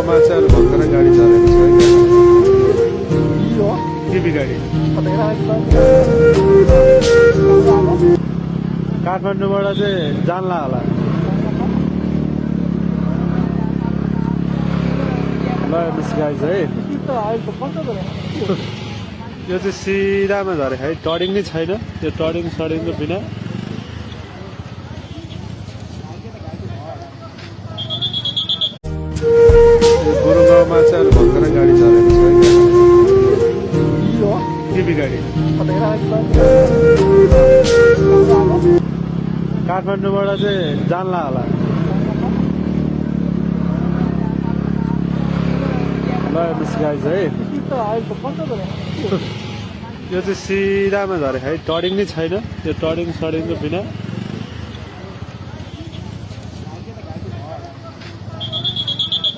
गुरुङमा चाहिँ भर्खरै गाडी झरेको छ टिभी गाडी काठमाडौँबाट चाहिँ जान्ला होला ल गाइज है यो चाहिँ सिधामा झरे है टर्निङ नै छैन त्यो टर्निङ सडिङको बिना गुरुङमा चाहिँ भर्खरै गाडी झरेको छ टिभी गाडी काठमाडौँबाट चाहिँ जान्ला होला ल गाइज है यो चाहिँ सिधामा झरे है टर्निङ नै छैन त्यो टर्निङ सडिङको बिना